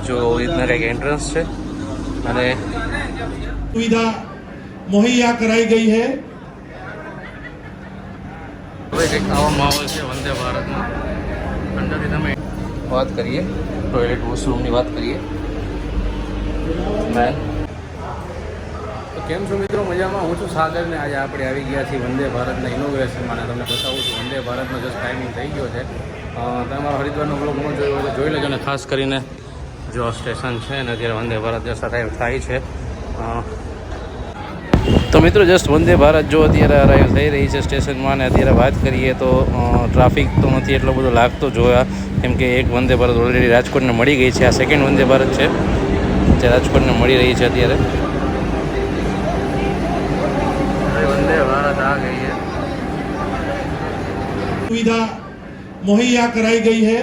जो इतना एक एंट्रंस है અને सुविधा मुहैया कराई गई है। હવે કંઈક આવો માહોલ છે વંદે ભારતમાં. અંદરથી તમે વાત કરીએ ટોયલેટ વોશરૂમની વાત કરીએ. મેન તો કેમ છો મિત્રો? મજામાં. હું છું સાગર ને આજે આપણે આવી ગયા છીએ વંદે ભારતના ઇનોગ્રેશનમાં અને તમને બતાવું છું વંદે ભારતનો જસ્ટ ટાઈમિંગ થઈ ગયો છે. તમારો હરિદ્વારનો બ્લોગ ન જોયો હોય તો જોઈ લેજો. અને ખાસ કરીને જો સ્ટેશન છે ને અત્યારે વંદે ભારત જસ્ટ અરાઈવ થાય છે. તો મિત્રો જસ્ટ વંદે ભારત જો અત્યારે અરાઈવ થઈ રહી છે સ્ટેશનમાં. અને અત્યારે વાત કરીએ તો ટ્રાફિક તો નથી એટલો બધો લાગતો જોયા, કેમ કે એક વંદે ભારત ઓલરેડી રાજકોટને મળી ગઈ છે. આ સેકન્ડ વંદે ભારત છે જે રાજકોટને મળી રહી છે અત્યારે. વંદે ભારત આ ગઈ है. सुविधा मुहैया कराई गई है।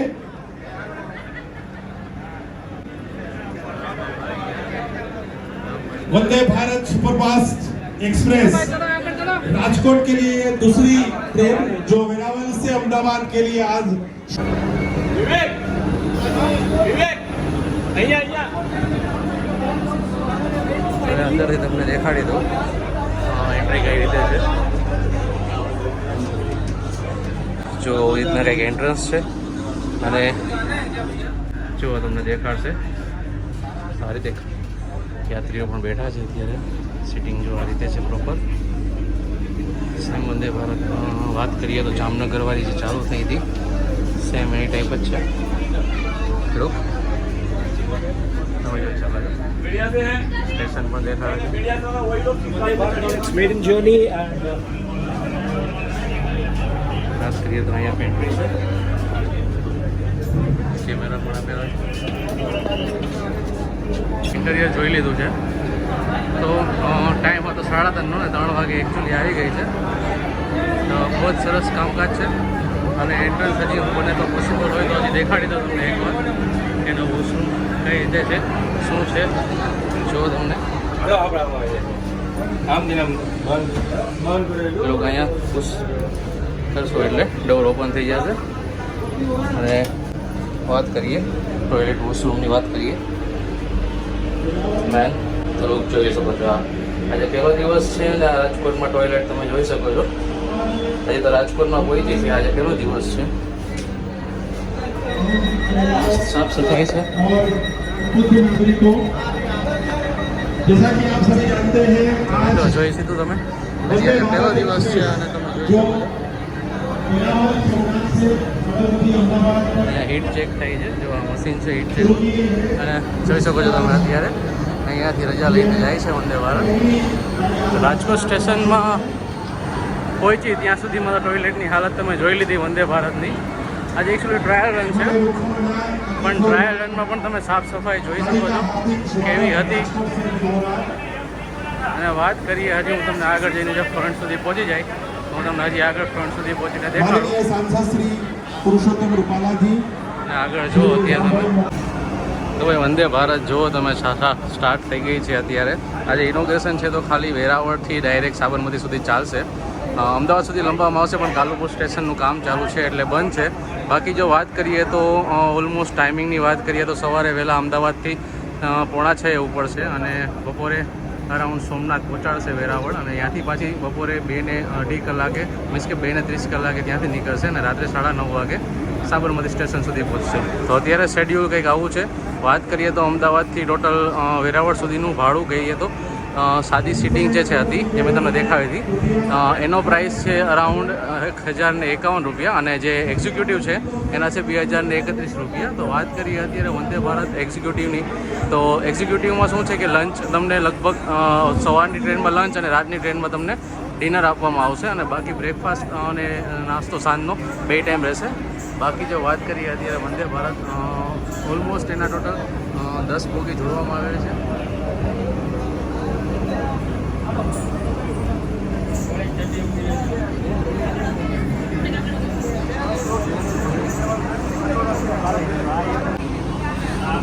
वंदे भारत सुपरफास्ट एक्सप्रेस राजकोट के लिए दूसरी ट्रेन जो वेरावल से अहमदाबाद के लिए आज અંદરથી તમને દેખાડી દો એન્ટ્રી કઈ રીતે છે. જો રીતના કંઈક એન્ટ્રન્સ છે અને જો તમને દેખાડશે આ રીતે યાત્રીઓ પણ બેઠા છે અત્યારે. સિટિંગ જો આ રીતે છે પ્રોપર. સેમ વંદે ભારત વાત કરીએ તો જામનગરવાળી જે ચાલુ થઈ હતી સેમ એની ટાઈપ જ છે. હેલો સ્ટેશન પણ દેખાડે છે. Made in Germany and ખાસ કરીએ તો અહીંયા પેન્ટ્રી છે, કેમેરા પણ આપેલા છે. ઇન્ટરિયર જોઈ લીધું છે તો ટાઈમ હતો 3:30 ને 3 વાગે એકચ્યુઅલી આવી ગઈ છે. તો બહુ જ સરસ કામકાજ છે. અને એન્ટ્રન્સ હજી બને તો પોસિબલ હોય તો હજી દેખાડી દો તમને એકવાર એનો વોશરૂમ કઈ રીતે છે શું છે જો તમને લોકો અહીંયા પુશ કરશો એટલે ડોર ઓપન થઈ જશે. અને વાત કરીએ ટોયલેટ વોશરૂમની વાત કરીએ. મેન તો લોકો જોઈ શકો છો. આજે પહેલો દિવસ છે અને રાજકોટમાં ટોયલેટ તમે જોઈ શકો છો. આજે તો રાજકોટમાં પહોંચી છે, આજે પહેલો દિવસ છે. સાફ સફાઈ છે. जैसा कि आप सभी जानते हैं आज તો જોઈ સીધું તમે હજી આજે પહેલો દિવસ છે અને તમે જોઈ શકો અહીંયા હીટ ચેક થાય છે. જો આ મશીન છે હીટ ચેક. અને જોઈ શકો છો તમે અત્યારે અહીંયાથી રજા લઈને જાય છે વંદે ભારત. રાજકોટ સ્ટેશનમાં પહોંચી ત્યાં સુધીમાં તો ટોયલેટની હાલત તમે જોઈ લીધી વંદે ભારતની. આજે એકચ્યુઅલી ટ્રાયલ રન છે પણ ટ્રાયલ રનમાં પણ તમે સાફ સફાઈ જોઈ શકો છો કેવી હતી. અને વાત કરીએ હજી હું તમને આગળ જઈને જો ફ્રન્ટ સુધી પહોંચી જાય તો હું તમને હજી આગળ ફ્રન્ટ સુધી પહોંચીને દેખાડું. माननीय सांसद श्री पुरुषोत्तम रूपाला जी અને આગળ જુઓ અત્યારે તમે તો ભાઈ વંદે ભારત જુઓ તમે સ્ટાર્ટ થઈ ગઈ છે અત્યારે. આજે ઇનોગ્રેશન છે તો ખાલી વેરાવળથી ડાયરેક્ટ સાબરમતી સુધી ચાલશે. અમદાવાદ સુધી લંબાવવામાં આવશે પણ કાલુપુર સ્ટેશનનું કામ ચાલુ છે એટલે બંધ છે. બાકી જો વાત કરીએ તો ઓલમોસ્ટ ટાઈમિંગની વાત કરીએ તો સવારે વહેલા અમદાવાદથી 5:45 ઉપડશે અને બપોરે અરાઉન્ડ સોમનાથ પહોંચાડશે વેરાવળ. અને ત્યાંથી પાછી બપોરે 2:2 કલાકે મીન્સ કે 2:30 કલાકે ત્યાંથી નીકળશે અને રાત્રે 9:30 વાગે સાબરમતી સ્ટેશન સુધી પહોંચશે. તો અત્યારે શેડ્યુલ કંઈક આવું છે. વાત કરીએ તો અમદાવાદથી ટોટલ વેરાવળ સુધીનું ભાડું કહીએ તો સાદી સીટિંગ જે છે હતી જે મેં તમને દેખાડી હતી એનો પ્રાઇસ છે અરાઉન્ડ 1051 રૂપિયા અને જે એક્ઝિક્યુટિવ છે એના છે 2031 રૂપિયા. તો વાત કરીએ અત્યારે વંદે ભારત એક્ઝિક્યુટિવની તો એક્ઝિક્યુટિવમાં શું છે કે લંચ તમને લગભગ સવારની ટ્રેનમાં લંચ અને રાતની ટ્રેનમાં તમને ડિનર આપવામાં આવશે. અને બાકી બ્રેકફાસ્ટ અને નાસ્તો સાંજનો 2 ટાઈમ રહેશે. બાકી જો વાત કરીએ અત્યારે વંદે ભારત ઓલમોસ્ટ એના ટોટલ 10 બોગી જોડવામાં આવેલ છે.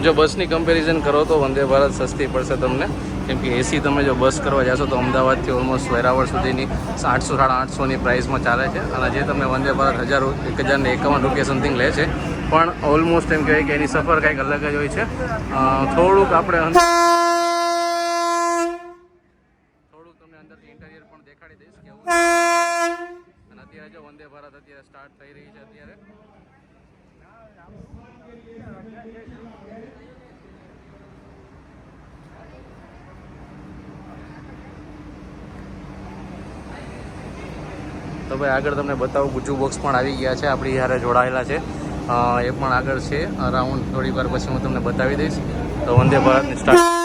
જો બસની કમ્પેરિઝન કરો તો વંદે ભારત સસ્તી પડશે તમને, કેમ કે એસી તમે જો બસ કરવા જશો તો અમદાવાદથી ઓલમોસ્ટ વેરાવળ સુધીની 800-850ની પ્રાઇસમાં ચાલે છે. અને જે તમને વંદે ભારત 1051 રૂપિયા સમથિંગ લે છે પણ ઓલમોસ્ટ એમ કહેવાય કે એની સફર કંઈક અલગ જ હોય છે. થોડુંક આપણે તમને અંદરથી ઇન્ટિરિયર પણ દેખાડી દઈશ કેવું છે. અને અત્યારે જો વંદે ભારત અત્યારે સ્ટાર્ટ થઈ રહી છે અત્યારે. તો ભાઈ આગળ તમને બતાવું ગુજુ બોક્સ પણ આવી ગયા છે, આપણી હારે જોડાયેલા છે. એ પણ આગળ છે. અરાઉન્ડ થોડી વાર પછી હું તમને બતાવી દઈશ. તો વંદે ભારતની સ્ટાર્ટ.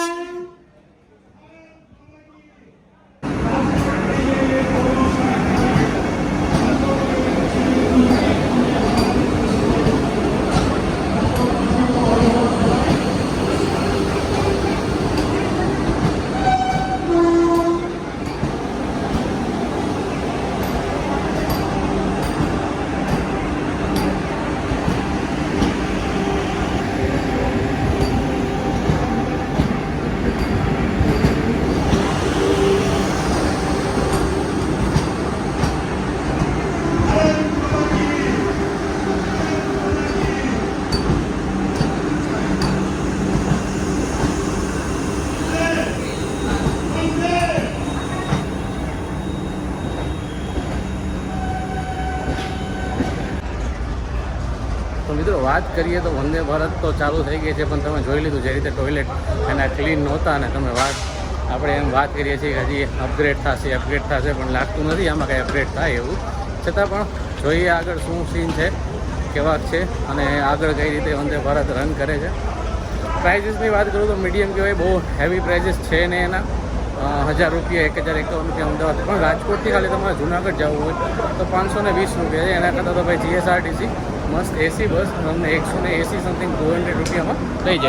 તો મિત્રો વાત કરીએ તો વંદે ભારત તો ચાલુ થઈ ગઈ છે, પણ તમે જોઈ લીધું જે રીતે ટોયલેટ એના ક્લીન નહોતા. અને તમે આપણે એમ વાત કરીએ છીએ કે હજી અપગ્રેડ થશે, પણ લાગતું નથી આમાં કંઈ અપગ્રેડ થાય એવું. છતાં પણ જોઈએ આગળ શું સીન છે, કેવા છે અને આગળ કઈ રીતે વંદે ભારત રન કરે છે. પ્રાઇઝીસની વાત કરું તો મીડિયમ કહેવાય, બહુ હેવી પ્રાઇઝીસ છે ને એના. 1000 રૂપિયા, 1051 રૂપિયા અમદાવાદ. પણ રાજકોટથી ખાલી તમારે જુનાગઢ જવું હોય તો 520 રૂપિયા છે. એના કરતાં તો ભાઈ જીએસઆરટીસી મસ્ત એસી બસ તમને 180 સમથિંગ 200 રૂપિયામાં થઈ જાય.